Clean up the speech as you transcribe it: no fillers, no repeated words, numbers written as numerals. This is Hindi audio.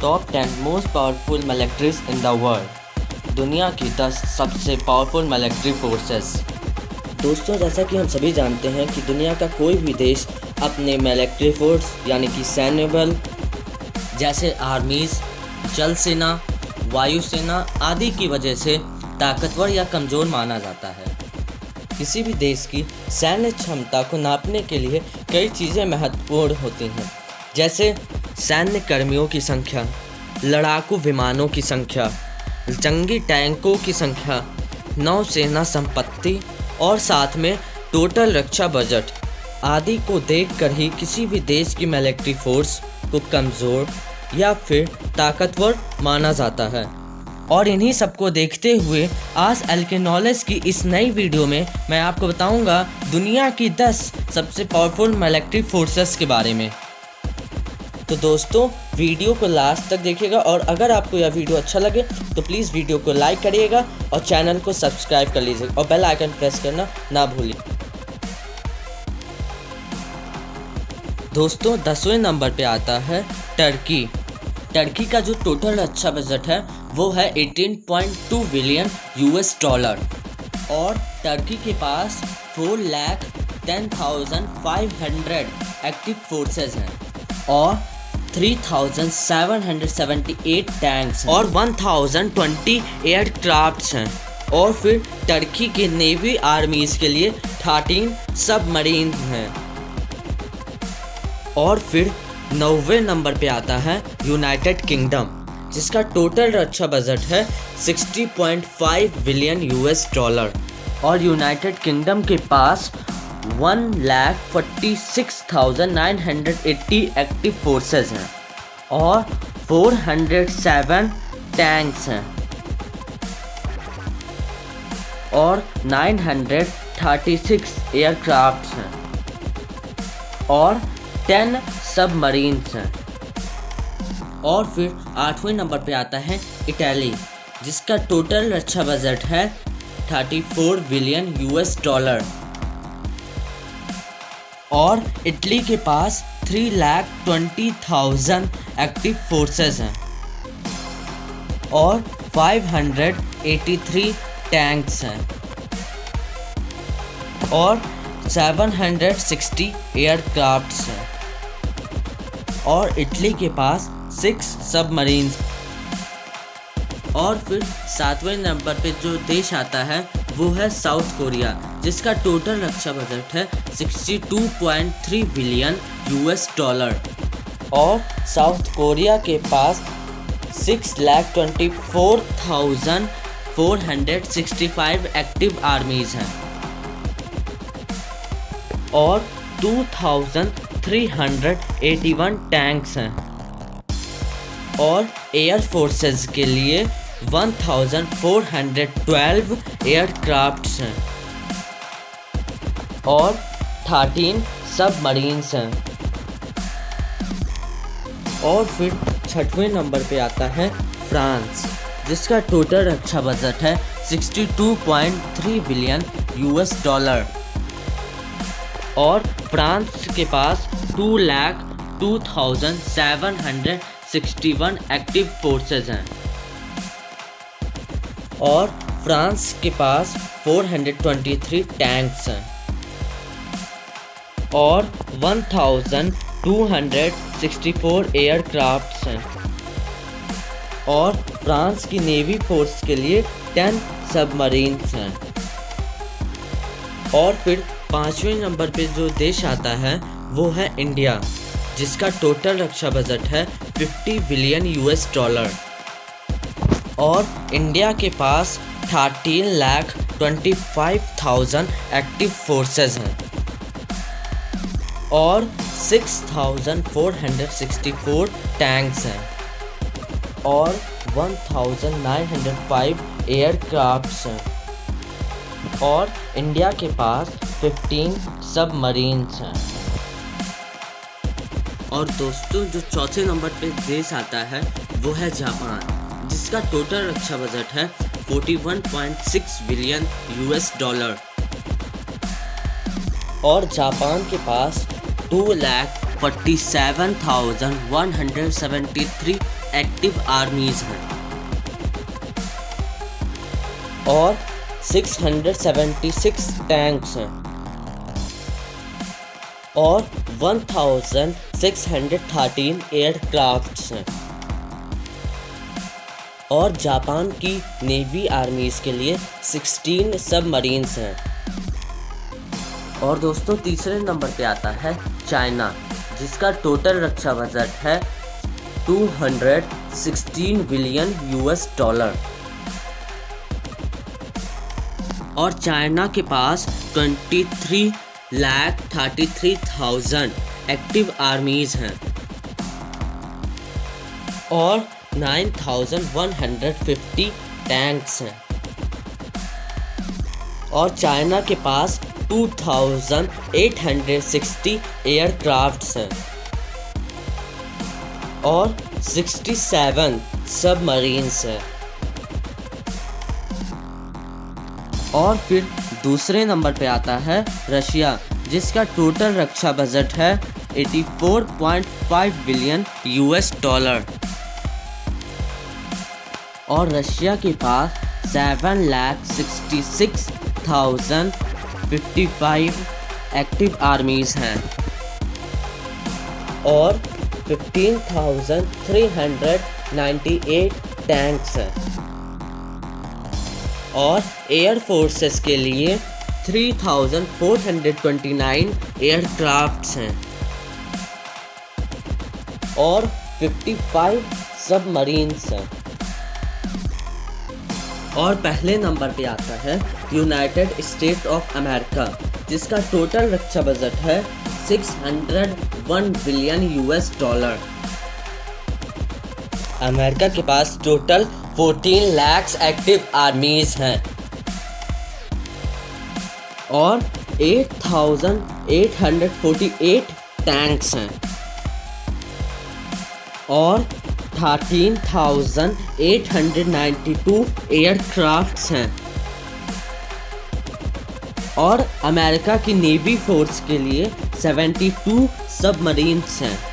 Top 10 most powerful militaries in the world. दुनिया की 10 सबसे पावरफुल मिलिट्री फोर्सेस। दोस्तों, जैसा कि हम सभी जानते हैं कि दुनिया का कोई भी देश अपने मिलिट्री फोर्स यानी कि सैन्य बल जैसे आर्मीज, जल सेना, वायुसेना आदि की वजह से ताकतवर या कमज़ोर माना जाता है। किसी भी देश की सैन्य क्षमता को नापने के लिए कई चीज़ें महत्वपूर्ण होती हैं, जैसे सैन्य कर्मियों की संख्या, लड़ाकू विमानों की संख्या, जंगी टैंकों की संख्या, नौसेना संपत्ति और साथ में टोटल रक्षा बजट आदि को देखकर ही किसी भी देश की मिलिट्री फोर्स को कमज़ोर या फिर ताकतवर माना जाता है। और इन्हीं सबको देखते हुए आज एलके नॉलेज की इस नई वीडियो में मैं आपको बताऊंगा दुनिया की 10 सबसे पावरफुल मिलिट्री फोर्सेस के बारे में। तो दोस्तों, वीडियो को लास्ट तक देखिएगा और अगर आपको यह वीडियो अच्छा लगे तो प्लीज़ वीडियो को लाइक करिएगा और चैनल को सब्सक्राइब कर लीजिएगा और बेल आइकन प्रेस करना ना भूलिए। दोस्तों, 10वें नंबर पे आता है टर्की। टर्की का जो टोटल रक्षा बजट है वो है 18.2 बिलियन यूएस डॉलर और टर्की के पास 4,10,500 एक्टिव फोर्सेस हैं और 3,778 टैंक्स और 1,020 एयरक्राफ्ट्स हैं। और फिर टर्की के नेवी आर्मीज़ के लिए 13 सबमरीन हैं। और फिर 9वें नंबर पे आता है यूनाइटेड किंगडम, जिसका टोटल रक्षा बजट है 60.5 बिलियन यूएस डॉलर और यूनाइटेड किंगडम के पास 1,46,980 एक्टिव फोर्सेस हैं और 407 टैंक्स हैं और 936 एयरक्राफ्ट्स हैं और 10 सबमरीन्स हैं। और फिर 8वें नंबर पे आता है इटली, जिसका टोटल रक्षा बजट है 34 बिलियन यूएस डॉलर और इटली के पास 3,20,000 एक्टिव फोर्सेस हैं और 583 टैंक्स हैं और 760 एयरक्राफ्ट्स हैं और इटली के पास 6 सबमरीन्स। और फिर 7वें नंबर पे जो देश आता है वो है साउथ कोरिया, जिसका टोटल रक्षा बजट है 62.3 बिलियन यूएस डॉलर और साउथ कोरिया के पास 6,24,465 एक्टिव आर्मीज़ हैं और 2,381 टैंक्स हैं और एयर फोर्सेस के लिए 1,412 एयरक्राफ्ट्स हैं और 13 सबमरीन्स हैं। और फिर 6वें नंबर पे आता है फ्रांस, जिसका टोटल रक्षा बजट है 62.3 बिलियन यूएस डॉलर और फ्रांस के पास 2,02,761 एक्टिव फोर्सेस हैं और फ्रांस के पास 423 टैंक्स हैं और 1,264 एयरक्राफ्ट्स हैं और फ्रांस की नेवी फोर्स के लिए 10 सबमरीन्स हैं। और फिर 5वें नंबर पे जो देश आता है वो है इंडिया, जिसका टोटल रक्षा बजट है 50 बिलियन यूएस डॉलर और इंडिया के पास 13,25,000 एक्टिव फोर्सेस हैं और 6,464 टैंक्स हैं और 1,905 एयरक्राफ्ट्स हैं और इंडिया के पास 15 सबमरीन्स हैं। और दोस्तों, जो चौथे नंबर पे देश आता है वो है जापान, जिसका टोटल रक्षा बजट है 41.6 बिलियन यूएस डॉलर और जापान के पास 2,47,173 एक्टिव आर्मीज हैं और 676 टैंक्स हैं और 1613 एयरक्राफ्ट्स हैं और जापान की नेवी आर्मीज के लिए 16 सबमरीन्स हैं। और दोस्तों तीसरे नंबर पे आता है चाइना, जिसका टोटल रक्षा बजट है 216 बिलियन यूएस डॉलर और चाइना के पास 23,33,000 एक्टिव आर्मीज हैं और 9,150 टैंक्स हैं और चाइना के पास 2,860 एयरक्राफ्ट्स हैं और 67 सबमरीन्स हैं। और फिर दूसरे नंबर पे आता है रशिया, जिसका टोटल रक्षा बजट है 84.5 बिलियन यूएस डॉलर और रशिया के पास 7,66,055 एक्टिव आर्मीज हैं और 15,398 टैंक्स हैं और एयर फोर्सेस के लिए 3,429 एयरक्राफ्ट्स हैं और 55 सबमरीन्स हैं। और पहले नंबर पे आता है यूनाइटेड स्टेट ऑफ अमेरिका, जिसका टोटल रक्षा बजट है 601 बिलियन यूएस डॉलर। अमेरिका के पास टोटल 14 लाख एक्टिव आर्मीज हैं और 8,848 टैंक्स हैं और 13,892 एयरक्राफ्ट्स हैं और अमेरिका की नेवी फोर्स के लिए 72 सबमरीन्स हैं।